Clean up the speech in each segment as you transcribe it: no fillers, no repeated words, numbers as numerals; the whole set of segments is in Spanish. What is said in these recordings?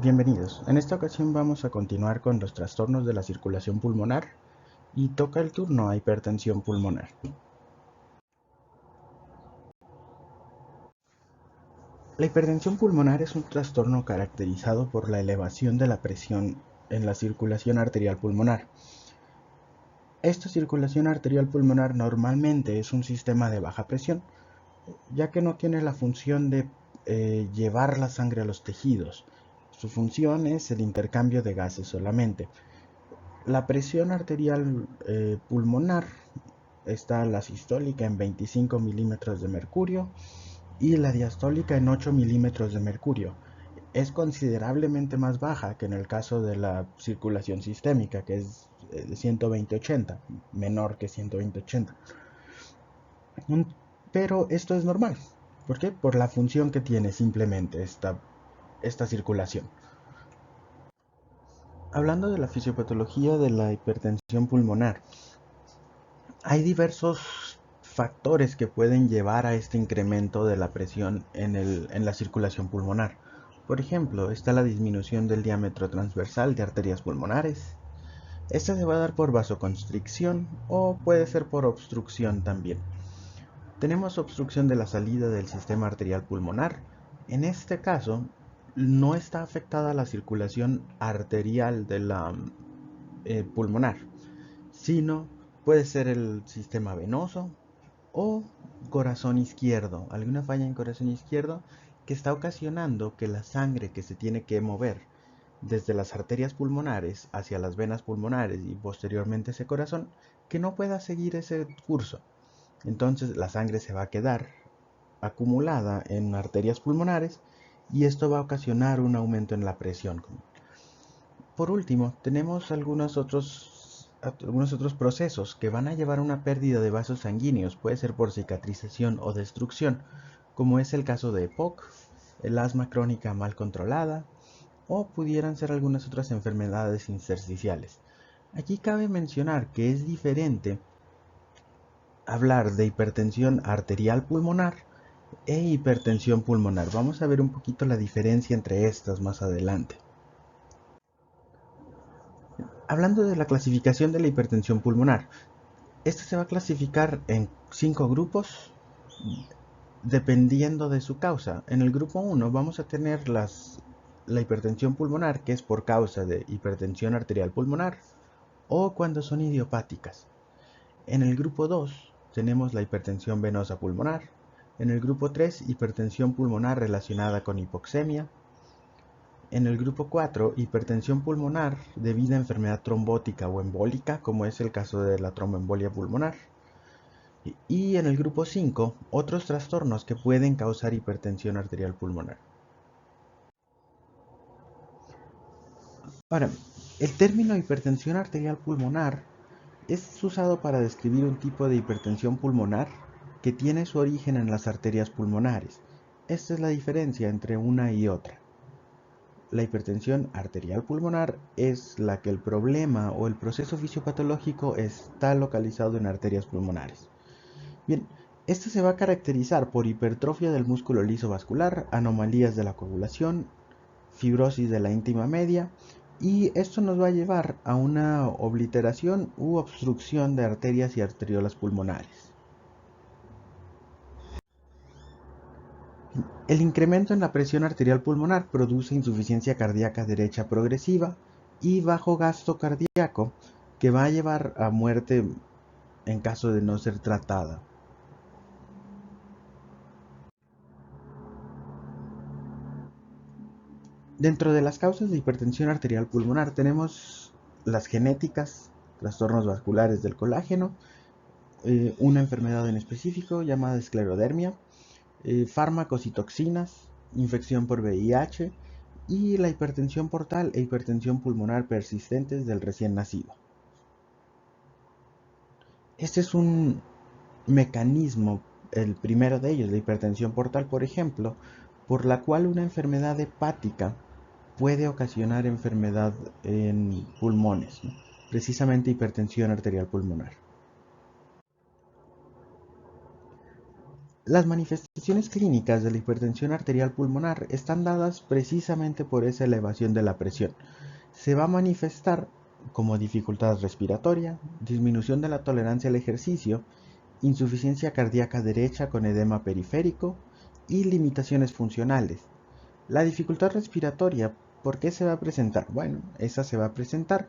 Bienvenidos. En esta ocasión vamos a continuar con los trastornos de la circulación pulmonar y toca el turno a hipertensión pulmonar. La hipertensión pulmonar es un trastorno caracterizado por la elevación de la presión en la circulación arterial pulmonar. Esta circulación arterial pulmonar normalmente es un sistema de baja presión, ya que no tiene la función de llevar la sangre a los tejidos. Su función es el intercambio de gases solamente. La presión arterial pulmonar está la sistólica en 25 milímetros de mercurio y la diastólica en 8 milímetros de mercurio. Es considerablemente más baja que en el caso de la circulación sistémica, que es de 120-80, menor que 120-80. Pero esto es normal. ¿Por qué? Por la función que tiene simplemente esta circulación. Hablando de la fisiopatología de la hipertensión pulmonar, hay diversos factores que pueden llevar a este incremento de la presión en la circulación pulmonar. Por ejemplo, está la disminución del diámetro transversal de arterias pulmonares. Esta se va a dar por vasoconstricción o puede ser por obstrucción también. Tenemos obstrucción de la salida del sistema arterial pulmonar. En este caso, no está afectada la circulación arterial de la pulmonar, sino puede ser el sistema venoso o corazón izquierdo, alguna falla en corazón izquierdo que está ocasionando que la sangre que se tiene que mover desde las arterias pulmonares hacia las venas pulmonares y posteriormente ese corazón, que no pueda seguir ese curso. Entonces la sangre se va a quedar acumulada en arterias pulmonares y esto va a ocasionar un aumento en la presión. Por último, tenemos algunos otros procesos que van a llevar a una pérdida de vasos sanguíneos, puede ser por cicatrización o destrucción, como es el caso de EPOC, el asma crónica mal controlada, o pudieran ser algunas otras enfermedades intersticiales. Aquí cabe mencionar que es diferente hablar de hipertensión arterial pulmonar e hipertensión pulmonar. Vamos a ver un poquito la diferencia entre estas más adelante. Hablando de la clasificación de la hipertensión pulmonar, esta se va a clasificar en 5 grupos dependiendo de su causa. En el grupo 1 vamos a tener la hipertensión pulmonar, que es por causa de hipertensión arterial pulmonar o cuando son idiopáticas. En el grupo 2 tenemos la hipertensión venosa pulmonar. En el grupo 3, hipertensión pulmonar relacionada con hipoxemia. En el grupo 4, hipertensión pulmonar debido a enfermedad trombótica o embólica, como es el caso de la tromboembolia pulmonar. Y en el grupo 5, otros trastornos que pueden causar hipertensión arterial pulmonar. Ahora, el término hipertensión arterial pulmonar es usado para describir un tipo de hipertensión pulmonar que tiene su origen en las arterias pulmonares. Esta es la diferencia entre una y otra. La hipertensión arterial pulmonar es la que el problema o el proceso fisiopatológico está localizado en arterias pulmonares. Bien, esta se va a caracterizar por hipertrofia del músculo liso vascular, anomalías de la coagulación, fibrosis de la íntima media, y esto nos va a llevar a una obliteración u obstrucción de arterias y arteriolas pulmonares. El incremento en la presión arterial pulmonar produce insuficiencia cardíaca derecha progresiva y bajo gasto cardíaco que va a llevar a muerte en caso de no ser tratada. Dentro de las causas de hipertensión arterial pulmonar tenemos las genéticas, trastornos vasculares del colágeno, una enfermedad en específico llamada esclerodermia, fármacos y toxinas, infección por VIH y la hipertensión portal e hipertensión pulmonar persistentes del recién nacido. Este es un mecanismo, el primero de ellos, la hipertensión portal, por ejemplo, por la cual una enfermedad hepática puede ocasionar enfermedad en pulmones, ¿no? Precisamente hipertensión arterial pulmonar. Las manifestaciones clínicas de la hipertensión arterial pulmonar están dadas precisamente por esa elevación de la presión. Se va a manifestar como dificultad respiratoria, disminución de la tolerancia al ejercicio, insuficiencia cardíaca derecha con edema periférico y limitaciones funcionales. La dificultad respiratoria, ¿por qué se va a presentar? Bueno, esa se va a presentar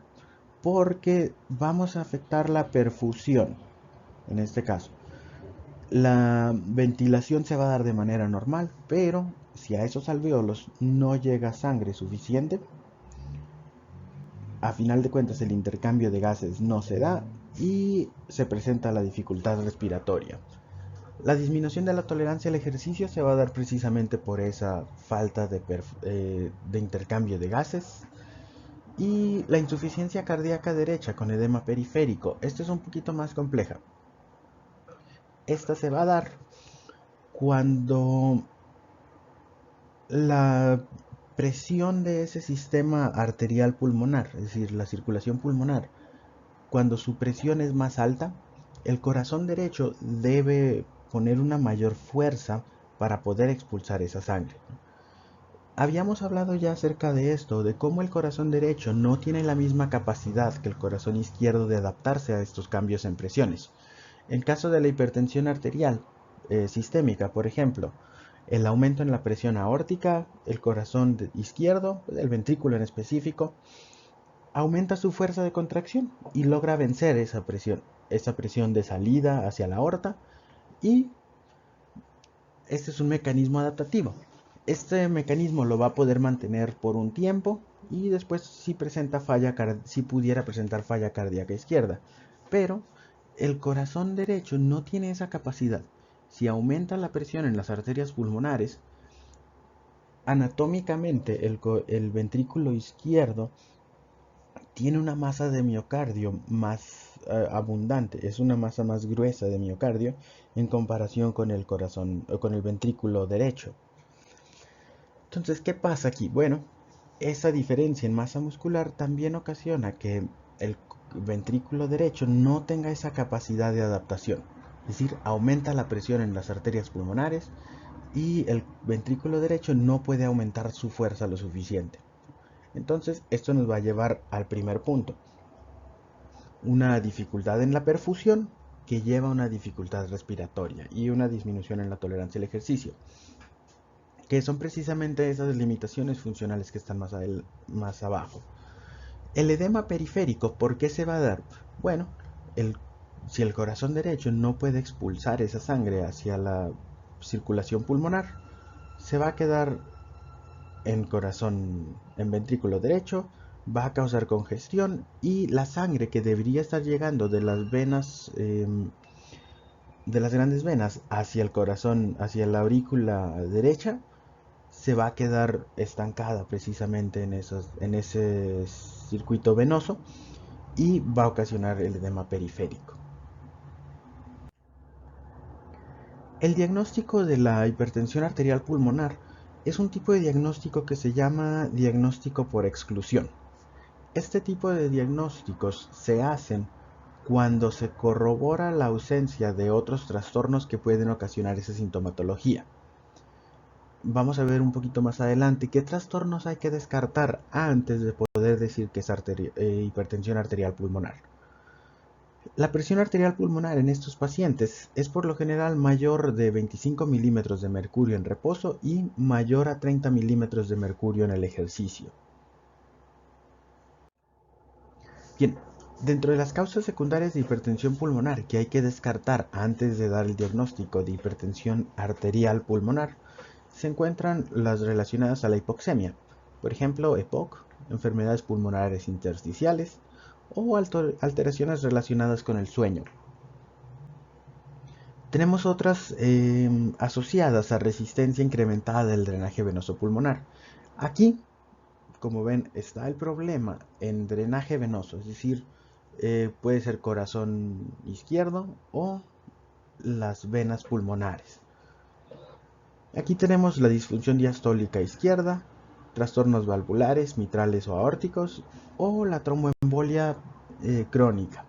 porque vamos a afectar la perfusión, en este caso. La ventilación se va a dar de manera normal, pero si a esos alvéolos no llega sangre suficiente, a final de cuentas el intercambio de gases no se da y se presenta la dificultad respiratoria. La disminución de la tolerancia al ejercicio se va a dar precisamente por esa falta de intercambio de gases. Y la insuficiencia cardíaca derecha con edema periférico. Esta es un poquito más compleja. Esta se va a dar cuando la presión de ese sistema arterial pulmonar, es decir, la circulación pulmonar, cuando su presión es más alta, el corazón derecho debe poner una mayor fuerza para poder expulsar esa sangre. Habíamos hablado ya acerca de esto, de cómo el corazón derecho no tiene la misma capacidad que el corazón izquierdo de adaptarse a estos cambios en presiones. En caso de la hipertensión arterial sistémica, por ejemplo, el aumento en la presión aórtica, el corazón izquierdo, el ventrículo en específico, aumenta su fuerza de contracción y logra vencer esa presión de salida hacia la aorta, y este es un mecanismo adaptativo. Este mecanismo lo va a poder mantener por un tiempo y después si pudiera presentar falla cardíaca izquierda. Pero el corazón derecho no tiene esa capacidad. Si aumenta la presión en las arterias pulmonares, anatómicamente el ventrículo izquierdo tiene una masa de miocardio más abundante, es una masa más gruesa de miocardio en comparación con el corazón o con el ventrículo derecho. Entonces, ¿qué pasa aquí? Bueno, esa diferencia en masa muscular también ocasiona que el ventrículo derecho no tenga esa capacidad de adaptación. Es decir, aumenta la presión en las arterias pulmonares y el ventrículo derecho no puede aumentar su fuerza lo suficiente. Entonces, esto nos va a llevar al primer punto. Una dificultad en la perfusión que lleva a una dificultad respiratoria y una disminución en la tolerancia al ejercicio, que son precisamente esas limitaciones funcionales que están más abajo. El edema periférico, ¿por qué se va a dar? Bueno, si el corazón derecho no puede expulsar esa sangre hacia la circulación pulmonar, se va a quedar en ventrículo derecho, va a causar congestión y la sangre que debería estar llegando de las venas, de las grandes venas hacia el corazón, hacia la aurícula derecha, se va a quedar estancada precisamente en ese circuito venoso y va a ocasionar el edema periférico. El diagnóstico de la hipertensión arterial pulmonar es un tipo de diagnóstico que se llama diagnóstico por exclusión. Este tipo de diagnósticos se hacen cuando se corrobora la ausencia de otros trastornos que pueden ocasionar esa sintomatología. Vamos a ver un poquito más adelante qué trastornos hay que descartar antes de poder decir que es hipertensión arterial pulmonar. La presión arterial pulmonar en estos pacientes es por lo general mayor de 25 milímetros de mercurio en reposo y mayor a 30 milímetros de mercurio en el ejercicio. Bien, dentro de las causas secundarias de hipertensión pulmonar que hay que descartar antes de dar el diagnóstico de hipertensión arterial pulmonar, se encuentran las relacionadas a la hipoxemia, por ejemplo, EPOC, enfermedades pulmonares intersticiales o alteraciones relacionadas con el sueño. Tenemos otras asociadas a resistencia incrementada del drenaje venoso pulmonar. Aquí, como ven, está el problema en drenaje venoso, es decir, puede ser corazón izquierdo o las venas pulmonares. Aquí tenemos la disfunción diastólica izquierda, trastornos valvulares, mitrales o aórticos, o la tromboembolia crónica.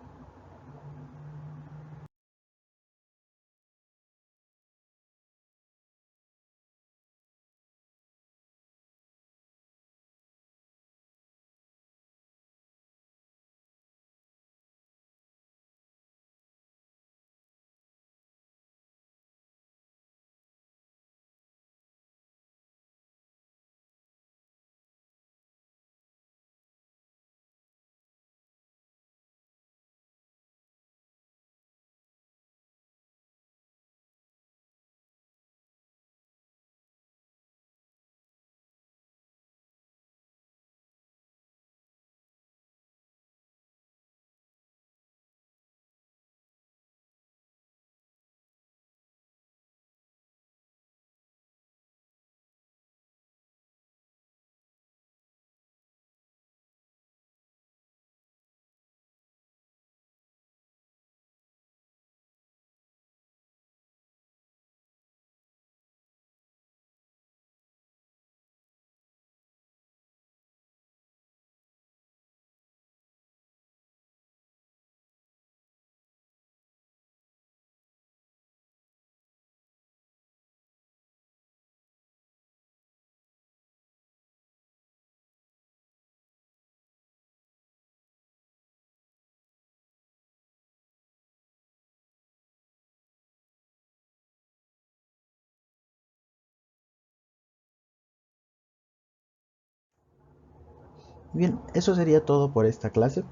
Bien, eso sería todo por esta clase.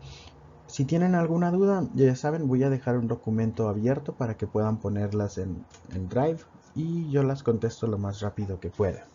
Si tienen alguna duda, ya saben, voy a dejar un documento abierto para que puedan ponerlas en Drive y yo las contesto lo más rápido que pueda.